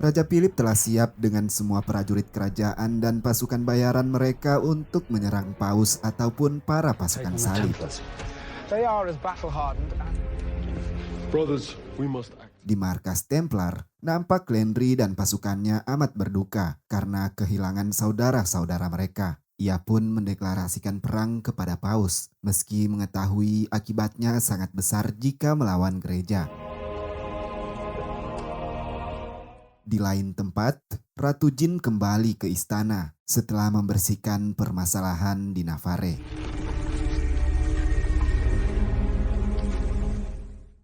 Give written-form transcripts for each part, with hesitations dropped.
Raja Philip telah siap dengan semua prajurit kerajaan dan pasukan bayaran mereka untuk menyerang Paus ataupun para Take pasukan on the salib. Templars. They are as battle-hardened and Brothers, we must act. Di markas Templar, nampak Landry dan pasukannya amat berduka karena kehilangan saudara-saudara mereka. Ia pun mendeklarasikan perang kepada Paus, meski mengetahui akibatnya sangat besar jika melawan gereja. Di lain tempat, Ratu Jin kembali ke istana setelah membersihkan permasalahan di Navarre.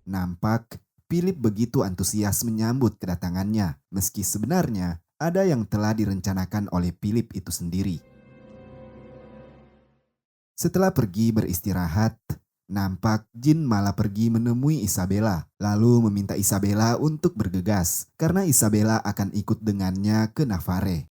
Nampak Philip begitu antusias menyambut kedatangannya, meski sebenarnya ada yang telah direncanakan oleh Philip itu sendiri. Setelah pergi beristirahat, nampak Jin malah pergi menemui Isabella, lalu meminta Isabella untuk bergegas karena Isabella akan ikut dengannya ke Navarre.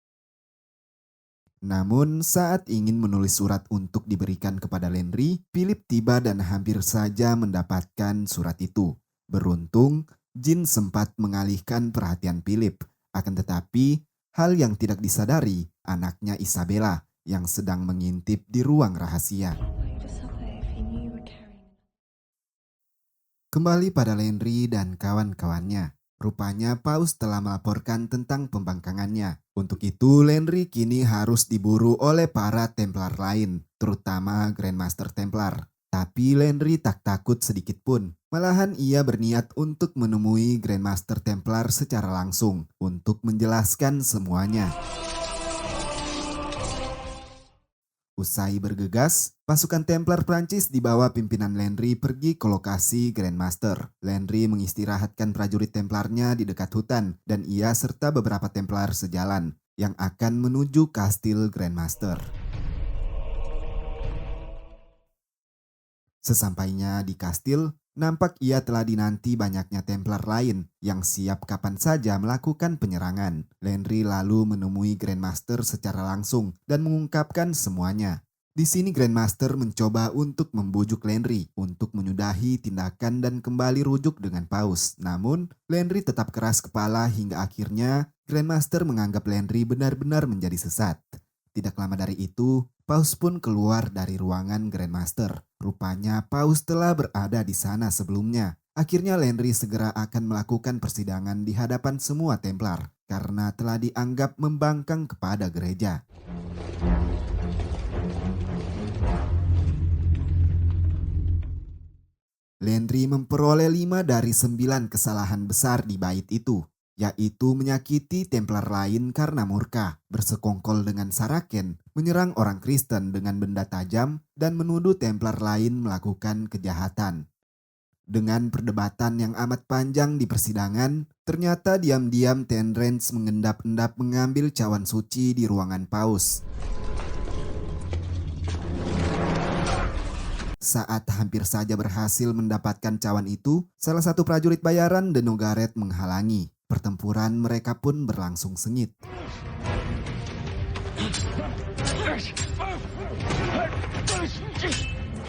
Namun saat ingin menulis surat untuk diberikan kepada Landry, Philip tiba dan hampir saja mendapatkan surat itu. Beruntung, Jin sempat mengalihkan perhatian Philip. Akan tetapi, hal yang tidak disadari anaknya Isabella yang sedang mengintip di ruang rahasia. Kembali pada Landry dan kawan-kawannya. Rupanya Paus telah melaporkan tentang pembangkangannya. Untuk itu Landry kini harus diburu oleh para Templar lain, terutama Grandmaster Templar. Tapi Landry tak takut sedikit pun. Malahan ia berniat untuk menemui Grandmaster Templar secara langsung untuk menjelaskan semuanya. Usai bergegas, pasukan Templar Prancis di bawah pimpinan Landry pergi ke lokasi Grandmaster. Landry mengistirahatkan prajurit Templarnya di dekat hutan dan ia serta beberapa Templar sejalan yang akan menuju kastil Grandmaster. Sesampainya di kastil, nampak ia telah dinanti banyaknya Templar lain yang siap kapan saja melakukan penyerangan. Landry lalu menemui Grandmaster secara langsung dan mengungkapkan semuanya. Di sini Grandmaster mencoba untuk membujuk Landry untuk menyudahi tindakan dan kembali rujuk dengan Paus. Namun, Landry tetap keras kepala hingga akhirnya Grandmaster menganggap Landry benar-benar menjadi sesat. Tidak lama dari itu, Paus pun keluar dari ruangan Grandmaster. Rupanya Paus telah berada di sana sebelumnya. Akhirnya Landry segera akan melakukan persidangan di hadapan semua Templar karena telah dianggap membangkang kepada gereja. Landry memperoleh 5 dari 9 kesalahan besar di bait itu, yaitu menyakiti Templar lain karena murka, bersekongkol dengan Saraken, menyerang orang Kristen dengan benda tajam, dan menuduh Templar lain melakukan kejahatan. Dengan perdebatan yang amat panjang di persidangan, ternyata diam-diam Tenrens mengendap-endap mengambil cawan suci di ruangan Paus. Saat hampir saja berhasil mendapatkan cawan itu, salah satu prajurit bayaran de Nogaret menghalangi. Pertempuran mereka pun berlangsung sengit.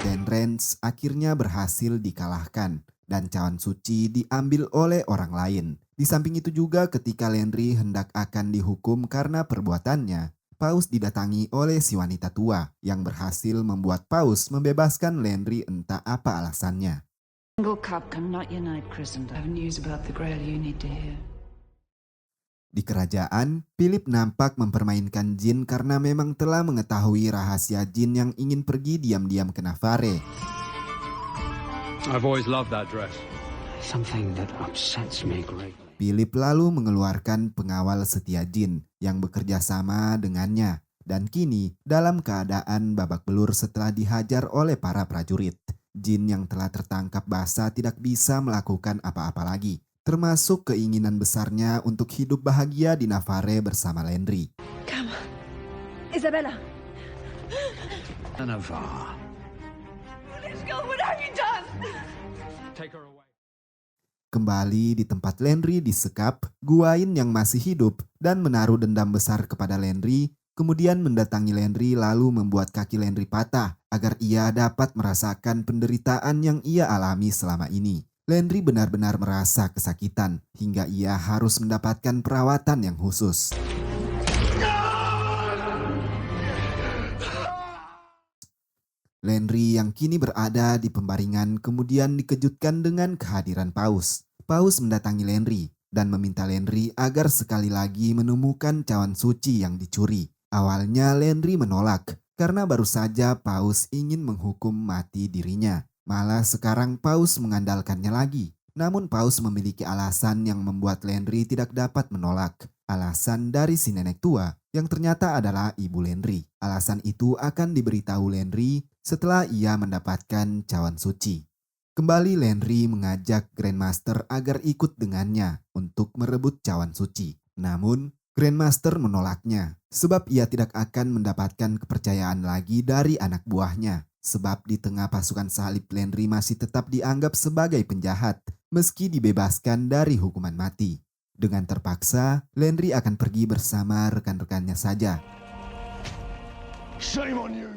Tenrens akhirnya berhasil dikalahkan dan cawan suci diambil oleh orang lain. Di samping itu juga ketika Landry hendak akan dihukum karena perbuatannya, Paus didatangi oleh si wanita tua yang berhasil membuat Paus membebaskan Landry entah apa alasannya. Single cup cannot unite Christendom. I have news about the Grail you need to hear. Di kerajaan, Philip nampak mempermainkan Jin karena memang telah mengetahui rahasia Jin yang ingin pergi diam-diam ke Navarre. I've always loved that dress. Something that upsets me greatly. Philip lalu mengeluarkan pengawal setia Jin yang bekerja sama dengannya dan kini dalam keadaan babak belur setelah dihajar oleh para prajurit. Jin yang telah tertangkap basah tidak bisa melakukan apa-apa lagi, termasuk keinginan besarnya untuk hidup bahagia di Navarre bersama Landry. Come, Isabella. Navarre. Let's go. What have you done? Take her away. Kembali di tempat Landry disekap, Gawain yang masih hidup dan menaruh dendam besar kepada Landry, kemudian mendatangi Landry lalu membuat kaki Landry patah agar ia dapat merasakan penderitaan yang ia alami selama ini. Landry benar-benar merasa kesakitan hingga ia harus mendapatkan perawatan yang khusus. Landry yang kini berada di pembaringan kemudian dikejutkan dengan kehadiran Paus. Paus mendatangi Landry dan meminta Landry agar sekali lagi menemukan cawan suci yang dicuri. Awalnya Landry menolak karena baru saja Paus ingin menghukum mati dirinya. Malah sekarang Paus mengandalkannya lagi. Namun Paus memiliki alasan yang membuat Landry tidak dapat menolak. Alasan dari si nenek tua yang ternyata adalah ibu Landry. Alasan itu akan diberitahu Landry setelah ia mendapatkan cawan suci. Kembali Landry mengajak Grandmaster agar ikut dengannya untuk merebut cawan suci. Namun Grandmaster menolaknya sebab ia tidak akan mendapatkan kepercayaan lagi dari anak buahnya. Sebab di tengah pasukan salib Landry masih tetap dianggap sebagai penjahat meski dibebaskan dari hukuman mati. Dengan terpaksa, Landry akan pergi bersama rekan-rekannya saja. Shame on you!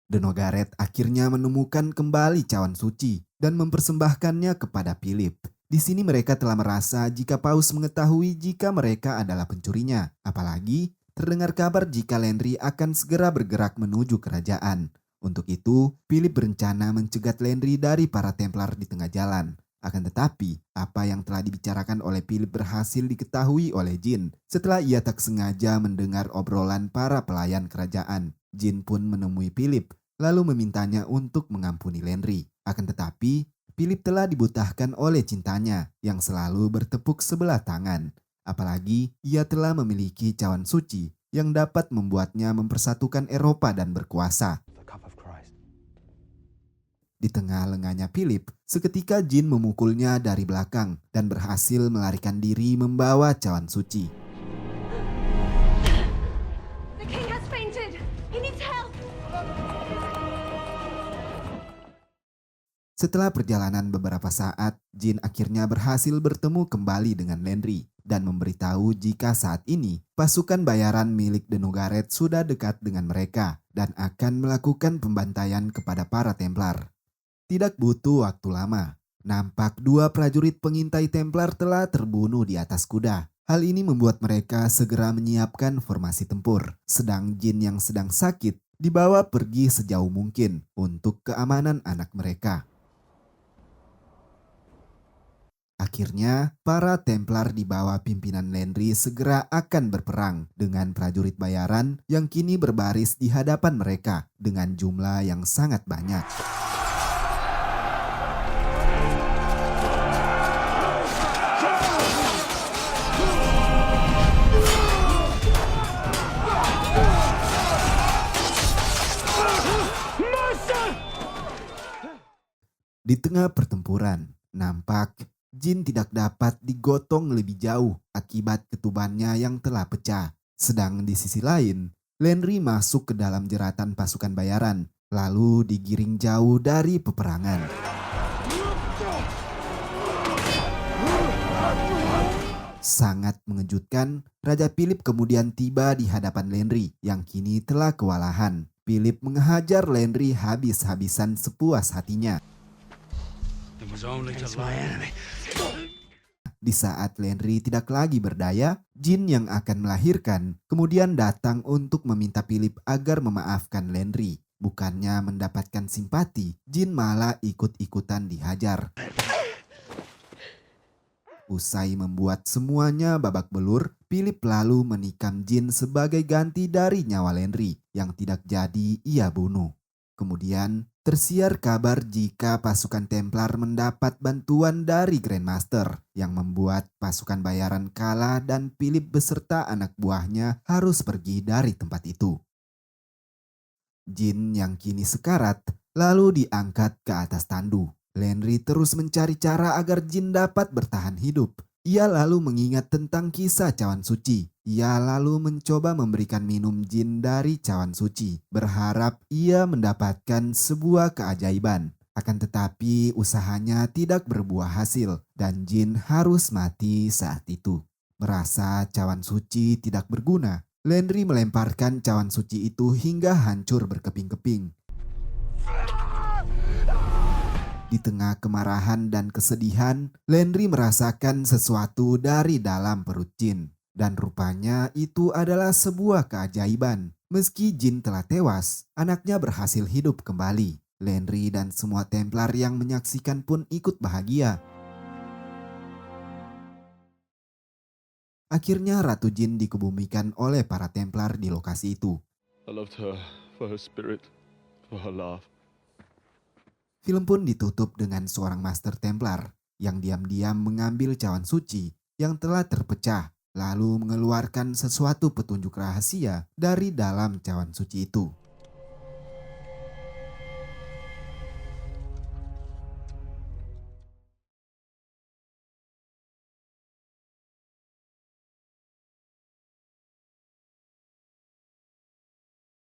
Denogaret akhirnya menemukan kembali cawan suci dan mempersembahkannya kepada Philip. Di sini mereka telah merasa jika Paus mengetahui jika mereka adalah pencurinya. Apalagi terdengar kabar jika Landry akan segera bergerak menuju kerajaan. Untuk itu, Philip berencana mencegat Landry dari para Templar di tengah jalan. Akan tetapi, apa yang telah dibicarakan oleh Philip berhasil diketahui oleh Jin setelah ia tak sengaja mendengar obrolan para pelayan kerajaan. Jin pun menemui Philip, lalu memintanya untuk mengampuni Landry. Akan tetapi, Philip telah dibutahkan oleh cintanya yang selalu bertepuk sebelah tangan. Apalagi, ia telah memiliki cawan suci yang dapat membuatnya mempersatukan Eropa dan berkuasa. Di tengah lengahnya Philip, seketika Jin memukulnya dari belakang dan berhasil melarikan diri membawa cawan suci. The king has fainted. He needs help. Setelah perjalanan beberapa saat, Jin akhirnya berhasil bertemu kembali dengan Landry dan memberitahu jika saat ini pasukan bayaran milik Denogaret sudah dekat dengan mereka dan akan melakukan pembantaian kepada para Templar. Tidak butuh waktu lama, nampak dua prajurit pengintai Templar telah terbunuh di atas kuda. Hal ini membuat mereka segera menyiapkan formasi tempur, sedang Jin yang sedang sakit dibawa pergi sejauh mungkin untuk keamanan anak mereka. Akhirnya, para Templar di bawah pimpinan Landry segera akan berperang dengan prajurit bayaran yang kini berbaris di hadapan mereka dengan jumlah yang sangat banyak. Di tengah pertempuran, nampak Jin tidak dapat digotong lebih jauh akibat ketubannya yang telah pecah. Sedang di sisi lain, Landry masuk ke dalam jeratan pasukan bayaran, lalu digiring jauh dari peperangan. Sangat mengejutkan, Raja Philip kemudian tiba di hadapan Landry yang kini telah kewalahan. Philip menghajar Landry habis-habisan sepuas hatinya. Di saat Landry tidak lagi berdaya, Jin yang akan melahirkan kemudian datang untuk meminta Philip agar memaafkan Landry. Bukannya mendapatkan simpati, Jin malah ikut-ikutan dihajar. Usai membuat semuanya babak belur, Philip lalu menikam Jin sebagai ganti dari nyawa Landry yang tidak jadi ia bunuh. Kemudian tersiar kabar jika pasukan Templar mendapat bantuan dari Grandmaster yang membuat pasukan bayaran kalah dan Philip beserta anak buahnya harus pergi dari tempat itu. Jin yang kini sekarat lalu diangkat ke atas tandu. Landry terus mencari cara agar Jin dapat bertahan hidup. Ia lalu mengingat tentang kisah cawan suci. Ia lalu mencoba memberikan minum Jin dari cawan suci, berharap ia mendapatkan sebuah keajaiban. Akan tetapi usahanya tidak berbuah hasil dan Jin harus mati saat itu. Merasa cawan suci tidak berguna, Landry melemparkan cawan suci itu hingga hancur berkeping-keping. Di tengah kemarahan dan kesedihan, Landry merasakan sesuatu dari dalam perut Jin. Dan rupanya itu adalah sebuah keajaiban. Meski Jin telah tewas, anaknya berhasil hidup kembali. Landry dan semua Templar yang menyaksikan pun ikut bahagia. Akhirnya Ratu Jin dikebumikan oleh para Templar di lokasi itu. I loved her for her spirit, for her laugh. Film pun ditutup dengan seorang Master Templar yang diam-diam mengambil cawan suci yang telah terpecah, lalu mengeluarkan sesuatu petunjuk rahasia dari dalam cawan suci itu.